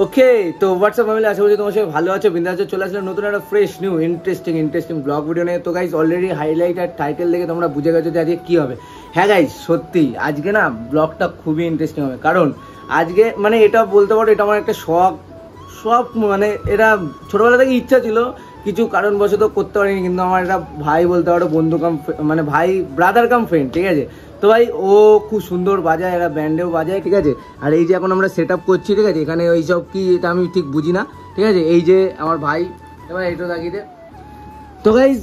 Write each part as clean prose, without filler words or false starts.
ওকে, তো WhatsApp family, আশা করছি তোমার সবাই ভালো আছো, বিন্দাস আছো। চলে আসলে নতুন একটা fresh new interesting blog video নিয়ে। তো গাইস অলরেডি হাইলাইট আর টাইটেল দেখে তোমরা বুঝে গেছো যে আজকে কী হবে। হ্যাঁ গাইস, সত্যি আজকে না ব্লগটা খুবই ইন্টারেস্টিং হবে, কারণ আজকে মানে এটা বলতে পারো এটা আমার একটা শখ, মানে এটা ছোটোবেলা থেকে ইচ্ছা ছিল, কিছু কারণবশত করতে পারিনি। কিন্তু আমার একটা ভাই বলতে পারো বন্ধু কাম, মানে ভাই ব্রাদার কাম ফ্রেন্ড, ঠিক আছে। তো ভাই ও খুব সুন্দর বাজায়, এরা ব্যান্ডেও বাজায়, ঠিক আছে। আর এই যে এখন আমরা সেট আপ করছি, ঠিক আছে, এখানে ওই সব কি এটা আমি ঠিক বুঝি না, ঠিক আছে। এই যে আমার ভাই, এবার এইটা তাকিয়ে। তো গাইজ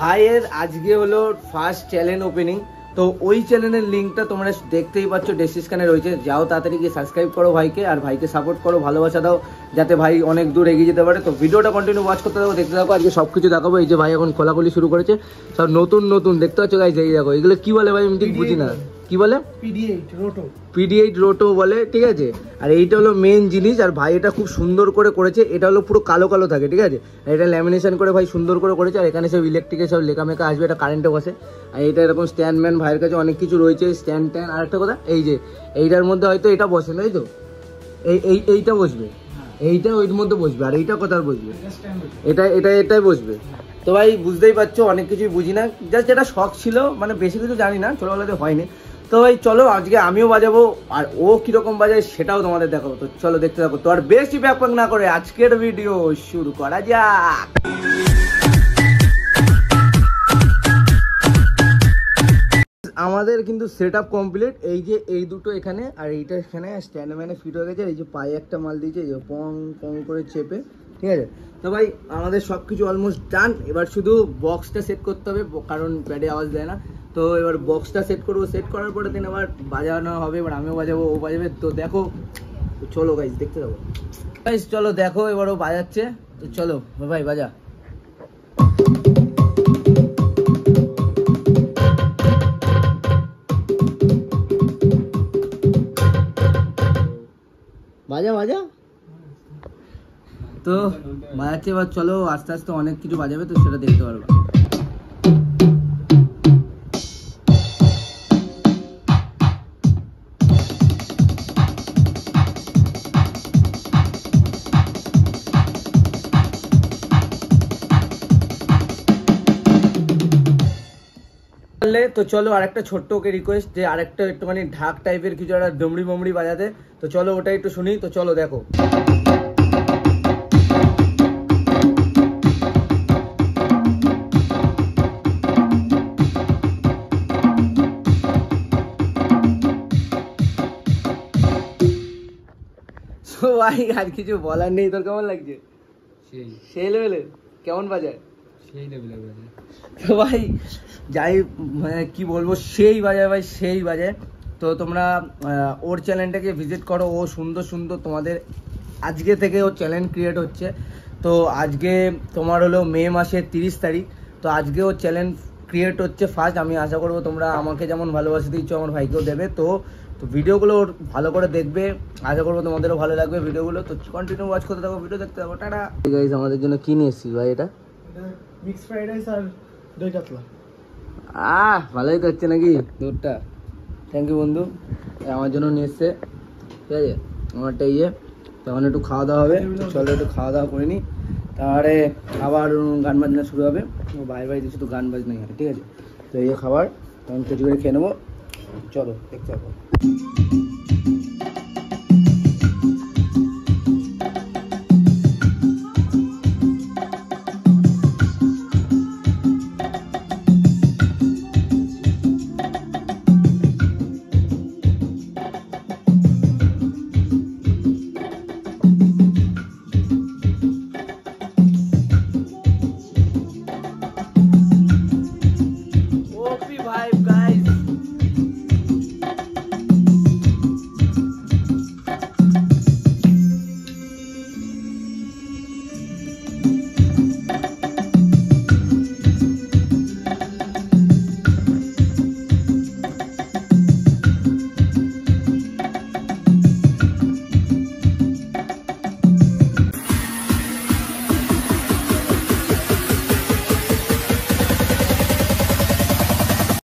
ভাইয়ের আজকে হলো ফার্স্ট চ্যানেল ওপেনিং। তো ওই চ্যানেলের লিঙ্কটা তোমরা দেখতেই পাচ্ছ, ডেসক্রিপশনে রয়েছে। যাও তাড়াতাড়ি গিয়ে সাবস্ক্রাইব করো ভাইকে, আর ভাইকে সাপোর্ট করো, ভালোবাসা দাও, যাতে ভাই অনেক দূর এগিয়ে যেতে পারে। তো ভিডিওটা কন্টিনিউ ওয়াচ করতে থাকো, দেখতে থাকো। আজকে সব কিছু দেখাবো। এই যে ভাই এখন খোলাখুলি শুরু করেছে, সব নতুন দেখতে পাচ্ছ গাইজ। এই দেখো, এগুলো কি বলে ভাই আমি ঠিক বুঝি না, কি বলে? PD8 রোটো বলে, ঠিক আছে। আর এইটা হলো মেন জিনিস, আর ভাই এটা খুব সুন্দর করে করেছে। এটা হলো পুরো কালো কালো থাকে, ঠিক আছে। আর এটা ল্যামিনেশন করে ভাই সুন্দর করে করেছে। আর এখানে সব ইলেকট্রিকের সব লেখামেখা আসবে, এটা কারেন্টে বসে। আর এটা এরকম স্ট্যান্ডম্যান, ভাইয়ের কাছে অনেক কিছু রয়েছে, স্ট্যান্ড ট্যান্ড। আর একটা কথা, এই যে এইটার মধ্যে হয়তো এটা বসে, তাই তো, এইটা বসবে, এইটা ওইর মধ্যে বসবে, আর এইটা কোথায় বসবে, এটাই বসবে। তো ভাই বুঝতেই পারছো অনেক কিছুই বুঝি না, জাস্ট যেটা শখ ছিল, মানে বেশি কিছু জানি না, ছোটোবেলাতে হয়নি। তো ভাই চলো আজকে আমিও বাজাবো, আর ও কিরকম বাজায় সেটাও তোমাদের দেখাবো। তো চলো দেখতে থাকো। তো আর বেশি ব্যাপার না করে আজকের ভিডিও শুরু করা যাক। আমাদের কিন্তু সেট আপ কমপ্লিট। এই যে এই দুটো এখানে, আর এইটা এখানে স্ট্যান্ড ম্যানে ফিট হয়ে গেছে। এই যে পায়ে একটা মাল দিয়েছে, এই যে পং পং করে চেপে, ঠিক আছে। তো ভাই আমাদের সব কিছু অলমোস্ট ডান। এবার শুধু বক্সটা সেট করতে হবে, কারণ প্যাডে আওয়াজ দেয় না। তো এবার বক্সটা সেট করবো, সেট করার পরে দিন আবার বাজানো হবে। এবার আমিও বাজাবো, ও বাজাবে। তো দেখো, চলো গাইজ দেখতে যাবো। গাইজ চলো দেখো, এবার ও বাজাচ্ছে। তো চলো ভাই বাজা। বাজা তো বাজাচ্ছে। এবার চলো আস্তে আস্তে অনেক কিছু বাজাবে, তো সেটা দেখতে পারবা। তো চলো আরেকটা ছোট্ট ওকে রিকোয়েস্ট, যে আরেকটা একটুখানি ঢাক টাইপের কিছু একটা ডমড়ি বমড়ি বাজাতে। তো চলো ওটা একটু শুনি। তো চলো দেখো। তো ভাই আর কিছু বলার নেই। তোর কেমন লাগছে? সেই লেভেলের কেমন বাজায়? সেই লেভেলের বাজায়। তো ভাই যাই মানে কি বলবো, সেই বাজায় ভাই, সেই বাজায়। তো তোমরা ওর চ্যানেলটাকে ভিজিট করো। ও সুন্দর তোমাদের আজকে থেকে ওর চ্যানেল ক্রিয়েট হচ্ছে। তো আজকে তোমার হলো মে মাসের 30 তারিখ। তো আজকে ওর চ্যানেল ক্রিয়েট হচ্ছে ফার্স্ট। আমি আশা করবো তোমরা আমাকে যেমন ভালোবাসা দিচ্ছ আমার ভাইকেও দেবে। তো ভিডিওগুলো ওর ভালো করে দেখবে, আশা করবো তোমাদেরও ভালো লাগবে ভিডিওগুলো। তো কন্টিনিউ ওয়াচ করতে থাকো, ভিডিও দেখতে থাকো। টাটা গাইস, আমাদের জন্য কি নিয়ে এসেছিস ভাই? এটা মিক্স ফ্রাইড রাইস আর দই কাতলা। ভালোই তো হচ্ছে নাকি দুধটা। থ্যাংক ইউ বন্ধু, আমার জন্য নিয়ে এসছে, ঠিক আছে। আমারটা ইয়ে, তখন একটু খাওয়া দাওয়া হবে। চলো একটু খাওয়া দাওয়া করে নিই, তারপরে আবার গান বাজনা শুরু হবে। ভাই দিয়ে শুধু গান বাজনাই হয়, ঠিক আছে। তো এই খাবার তখন কিছু করে খেয়ে নেবো। চলো দেখতে পাবো।